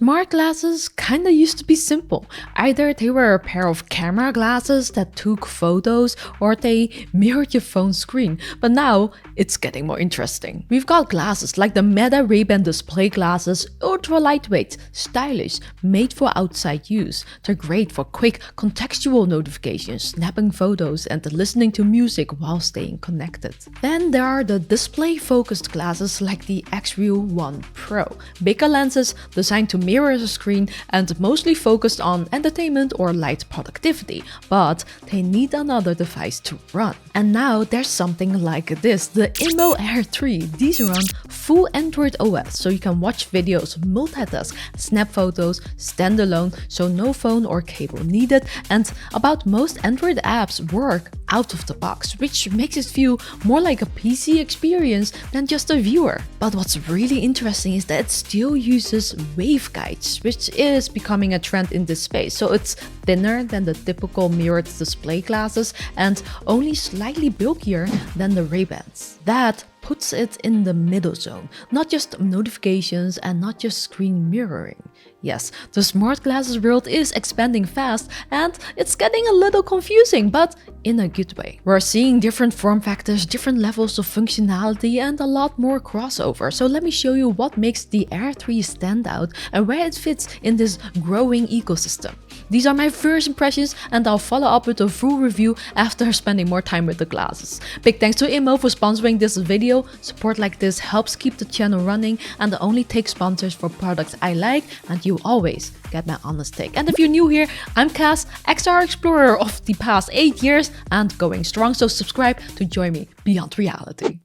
Smart glasses kinda used to be simple. Either they were a pair of camera glasses that took photos or they mirrored your phone screen. But now it's getting more interesting. We've got glasses like the Meta Ray-Ban display glasses, ultra lightweight, stylish, made for outside use. They're great for quick contextual notifications, snapping photos and listening to music while staying connected. Then there are the display focused glasses like the X-Real 1 Pro. Bigger lenses designed to mirror the screen and mostly focused on entertainment or light productivity, but they need another device to run. And now there's something like this, the INMO Air3. These run full Android OS, so you can watch videos, multitask, snap photos, standalone, so no phone or cable needed, and about most Android apps work out of the box, which makes it feel more like a PC experience than just a viewer. But what's really interesting is that it still uses waveguides, which is becoming a trend in this space. So it's thinner than the typical mirrored display glasses and only slightly bulkier than the Ray-Bans. That puts it in the middle zone, not just notifications and not just screen mirroring. Yes, the smart glasses world is expanding fast and it's getting a little confusing, but in a good way. We're seeing different form factors, different levels of functionality and a lot more crossover. So let me show you what makes the Air 3 stand out and where it fits in this growing ecosystem. These are my first impressions and I'll follow up with a full review after spending more time with the glasses. Big thanks to INMO for sponsoring this video. Support like this helps keep the channel running and I only take sponsors for products I like and you always get my honest take. And if you're new here, I'm Cass, XR Explorer of the past 8 years and going strong, so subscribe to join me beyond reality.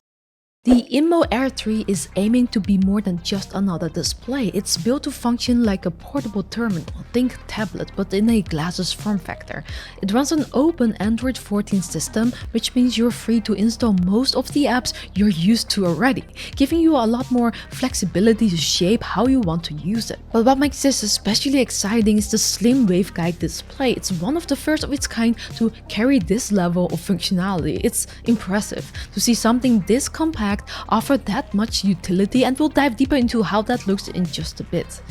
The INMO Air 3 is aiming to be more than just another display. It's built to function like a portable terminal, think tablet, but in a glasses form factor. It runs an open Android 14 system, which means you're free to install most of the apps you're used to already, giving you a lot more flexibility to shape how you want to use it. But what makes this especially exciting is the slim waveguide display. It's one of the first of its kind to carry this level of functionality. It's impressive to see something this compact offer that much utility, and we'll dive deeper into how that looks in just a bit.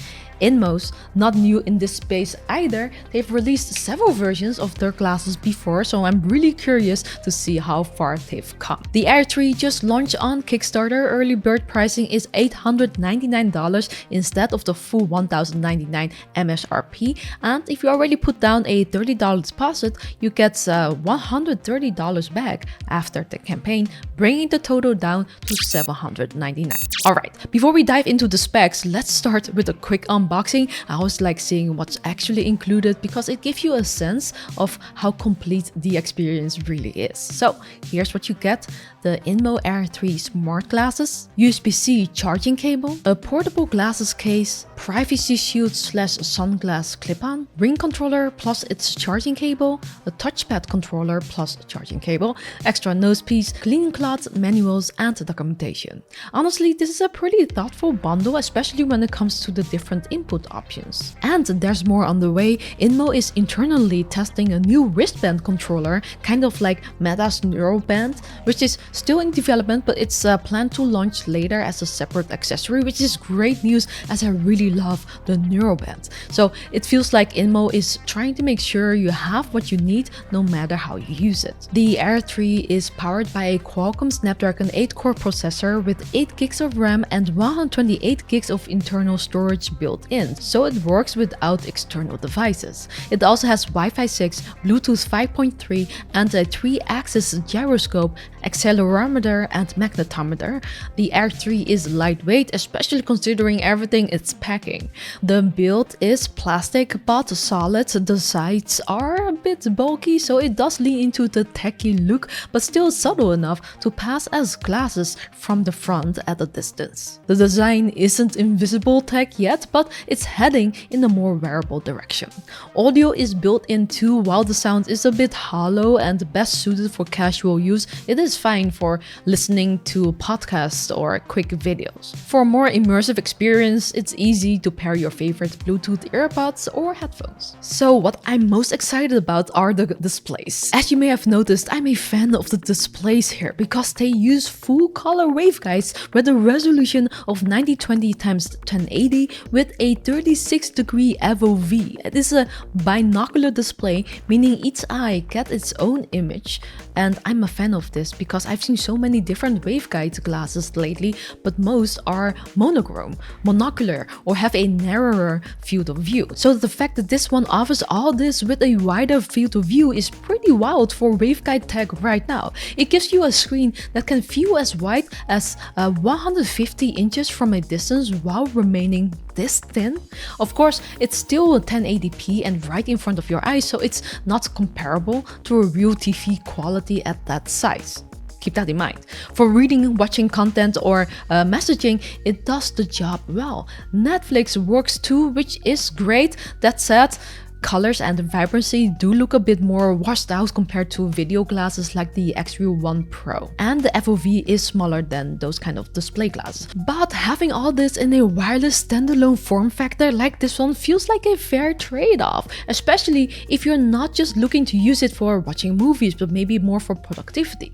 INMO's not new in this space either. They've released several versions of their glasses before, so I'm really curious to see how far they've come. The Air 3 just launched on Kickstarter. Early bird pricing is $899 instead of the full $1,099 MSRP, and if you already put down a $30 deposit, you get $130 back after the campaign, bringing the total down to $799. Alright, before we dive into the specs, let's start with a quick unboxing. I always like seeing what's actually included because it gives you a sense of how complete the experience really is. So here's what you get: the INMO Air 3 smart glasses, USB-C charging cable, a portable glasses case, privacy shield / sunglass clip-on, ring controller plus its charging cable, a touchpad controller plus charging cable, extra nose piece, cleaning cloths, manuals, and documentation. Honestly, this is a pretty thoughtful bundle, especially when it comes to the different input options. And there's more on the way. INMO is internally testing a new wristband controller, kind of like Meta's Neural Band, which is still in development, but it's planned to launch later as a separate accessory, which is great news as I really love the Neural Band. So it feels like INMO is trying to make sure you have what you need no matter how you use it. The Air 3 is powered by a Qualcomm Snapdragon 8-core processor with 8 gigs of RAM and 128 gigs of internal storage built in, so it works without external devices. It also has Wi-Fi 6, Bluetooth 5.3 and a 3-axis gyroscope, accelerometer and magnetometer. The Air 3 is lightweight, especially considering everything it's packing. The build is plastic but solid. The sides are a bit bulky, so it does lean into the techy look, but still subtle enough to pass as glasses from the front at a distance. The design isn't invisible tech yet, but it's heading in a more wearable direction. Audio is built in too. While the sound is a bit hollow and best suited for casual use, it is fine for listening to podcasts or quick videos. For a more immersive experience, it's easy to pair your favorite Bluetooth earbuds or headphones. So what I'm most excited about are the displays. As you may have noticed, I'm a fan of the displays here because they use full color waveguides with a resolution of 9020 x 1080 with a a 36-degree FOV. It is a binocular display, meaning each eye gets its own image. And I'm a fan of this because I've seen so many different waveguide glasses lately, but most are monochrome, monocular, or have a narrower field of view. So the fact that this one offers all this with a wider field of view is pretty wild for waveguide tech right now. It gives you a screen that can feel as wide as 150 inches from a distance while remaining this thin. Of course, it's still 1080p and right in front of your eyes, so it's not comparable to a real TV quality at that size. Keep that in mind. For reading, watching content, or messaging, it does the job well. Netflix works too, which is great. That said, colors and vibrancy do look a bit more washed out compared to video glasses like the X-Real 1 Pro. And the FOV is smaller than those kind of display glasses. But having all this in a wireless standalone form factor like this one feels like a fair trade-off, especially if you're not just looking to use it for watching movies, but maybe more for productivity.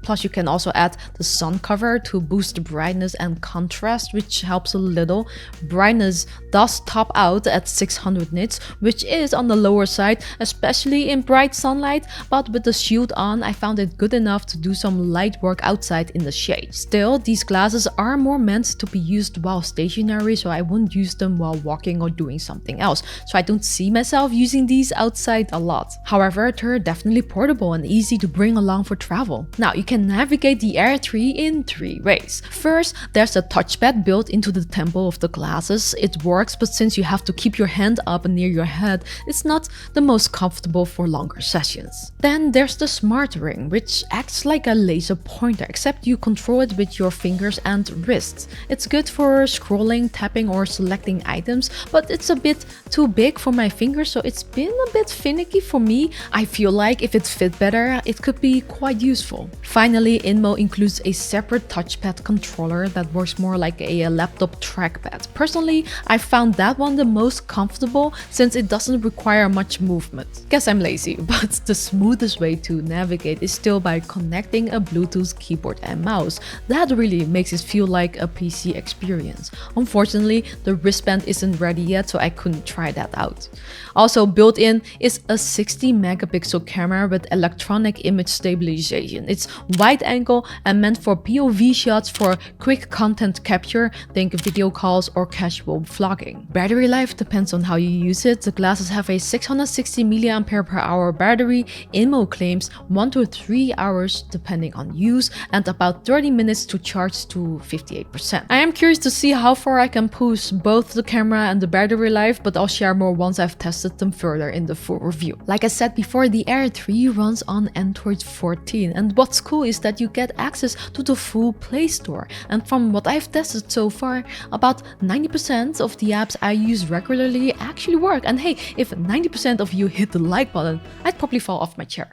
Plus, you can also add the sun cover to boost the brightness and contrast, which helps a little. Brightness does top out at 600 nits, which is on the lower side, especially in bright sunlight, but with the shield on, I found it good enough to do some light work outside in the shade. Still, these glasses are more meant to be used while stationary, so I wouldn't use them while walking or doing something else, so I don't see myself using these outside a lot. However, they're definitely portable and easy to bring along for travel. Now, you can navigate the Air 3 in 3 ways. First, there's a touchpad built into the temple of the glasses. It works, but since you have to keep your hand up near your head, it's not the most comfortable for longer sessions. Then there's the Smart Ring, which acts like a laser pointer, except you control it with your fingers and wrists. It's good for scrolling, tapping, or selecting items, but it's a bit too big for my fingers, so it's been a bit finicky for me. I feel like if it fit better, it could be quite useful. Finally, INMO includes a separate touchpad controller that works more like a laptop trackpad. Personally, I found that one the most comfortable since it doesn't require much movement. Guess I'm lazy, but the smoothest way to navigate is still by connecting a Bluetooth keyboard and mouse. That really makes it feel like a PC experience. Unfortunately, the wristband isn't ready yet, so I couldn't try that out. Also built in is a 60 megapixel camera with electronic image stabilization. It's wide angle and meant for POV shots for quick content capture, think video calls or casual vlogging. Battery life depends on how you use it. The glasses have a 660 mAh battery. INMO claims 1 to 3 hours depending on use and about 30 minutes to charge to 58%. I am curious to see how far I can push both the camera and the battery life, but I'll share more once I've tested them further in the full review. Like I said before, the Air 3 runs on Android 14, and what's cool is that you get access to the full Play Store. And from what I've tested so far, about 90% of the apps I use regularly actually work. And hey, if 90% of you hit the like button, I'd probably fall off my chair.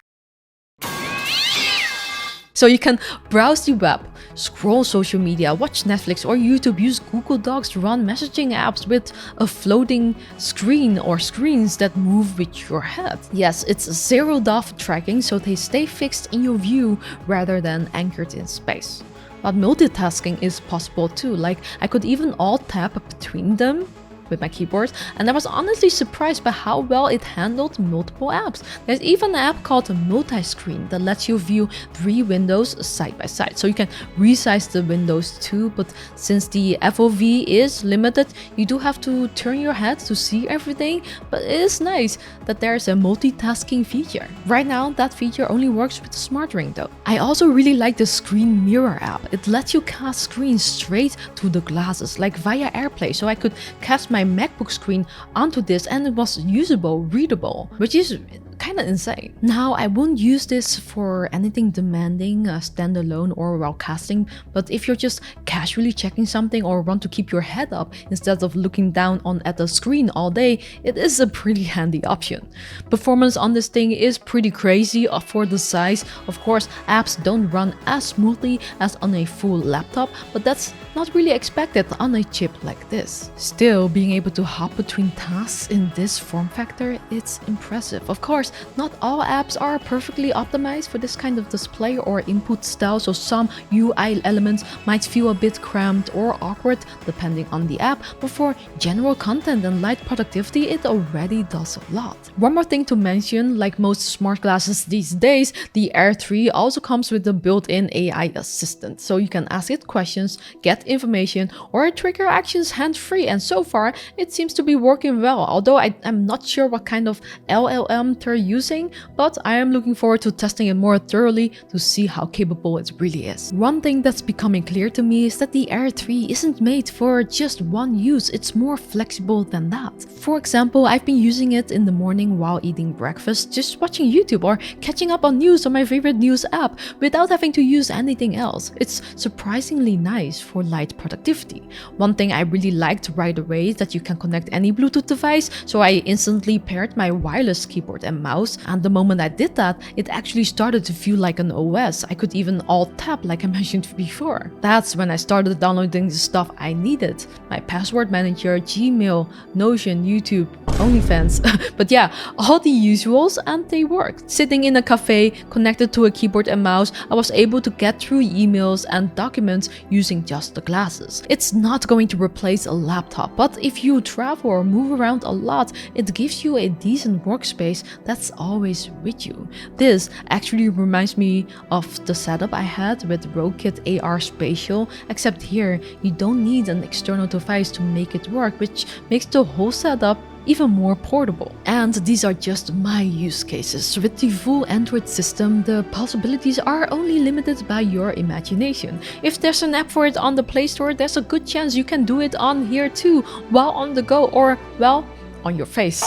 So you can browse the web, scroll social media, watch Netflix or YouTube, use Google Docs to run messaging apps with a floating screen or screens that move with your head. Yes, it's zero depth tracking, so they stay fixed in your view rather than anchored in space. But multitasking is possible too, like I could even alt tab between them with my keyboard, and I was honestly surprised by how well it handled multiple apps. There's even an app called Multi-Screen that lets you view 3 windows side by side, so you can resize the windows too, but since the FOV is limited, you do have to turn your head to see everything, but it is nice that there's a multitasking feature. Right now, that feature only works with the Smart Ring though. I also really like the Screen Mirror app. It lets you cast screens straight to the glasses, like via AirPlay, so I could cast my MacBook screen onto this and it was usable, readable, which is kind of insane. Now, I wouldn't use this for anything demanding, standalone or while casting, but if you're just casually checking something or want to keep your head up instead of looking down at the screen all day, it is a pretty handy option. Performance on this thing is pretty crazy for the size. Of course, apps don't run as smoothly as on a full laptop, but that's not really expected on a chip like this. Still, being able to hop between tasks in this form factor, it's impressive. Of course, not all apps are perfectly optimized for this kind of display or input style, so some UI elements might feel a bit cramped or awkward depending on the app, but for general content and light productivity, it already does a lot. One more thing to mention, like most smart glasses these days, the Air 3 also comes with a built-in AI assistant, so you can ask it questions, get information, or trigger actions hands-free, and so far it seems to be working well, although I'm not sure what kind of LLM they're using, but I am looking forward to testing it more thoroughly to see how capable it really is. One thing that's becoming clear to me is that the Air 3 isn't made for just one use, it's more flexible than that. For example, I've been using it in the morning while eating breakfast, just watching YouTube or catching up on news on my favorite news app without having to use anything else. It's surprisingly nice for light productivity. One thing I really liked right away is that you can connect any Bluetooth device, so I instantly paired my wireless keyboard and mouse, and the moment I did that, it actually started to feel like an OS. I could even alt-tab like I mentioned before. That's when I started downloading the stuff I needed. My password manager, Gmail, Notion, YouTube, OnlyFans. But yeah, all the usuals, and they worked. Sitting in a cafe, connected to a keyboard and mouse, I was able to get through emails and documents using just the glasses. It's not going to replace a laptop, but if you travel or move around a lot, it gives you a decent workspace that's always with you. This actually reminds me of the setup I had with Rokit AR Spatial, except here you don't need an external device to make it work, which makes the whole setup even more portable. And these are just my use cases. With the full Android system, the possibilities are only limited by your imagination. If there's an app for it on the Play Store, there's a good chance you can do it on here too, while on the go, or, well, on your face.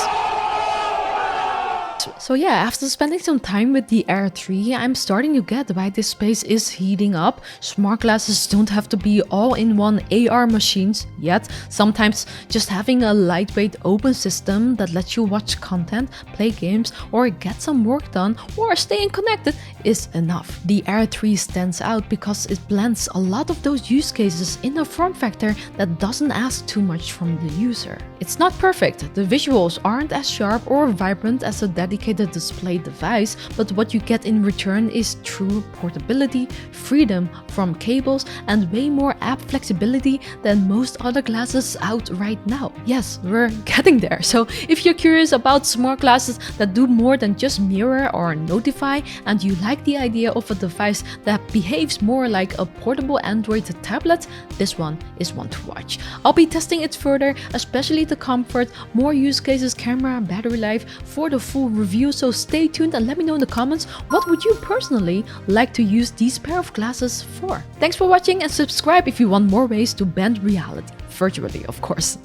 So yeah, after spending some time with the Air 3, I'm starting to get why this space is heating up. Smart glasses don't have to be all-in-one AR machines yet. Sometimes just having a lightweight open system that lets you watch content, play games, or get some work done, or staying connected is enough. The Air 3 stands out because it blends a lot of those use cases in a form factor that doesn't ask too much from the user. It's not perfect, the visuals aren't as sharp or vibrant as a dedicated display device, but what you get in return is true portability, freedom from cables, and way more app flexibility than most other glasses out right now. Yes, we're getting there. So if you're curious about smart glasses that do more than just mirror or notify, and you like the idea of a device that behaves more like a portable Android tablet, this one is one to watch. I'll be testing it further, especially the comfort, more use cases, camera, battery life for the full review, so stay tuned and let me know in the comments what would you personally like to use these pair of glasses for. Thanks for watching and subscribe if you want more ways to bend reality, virtually of course.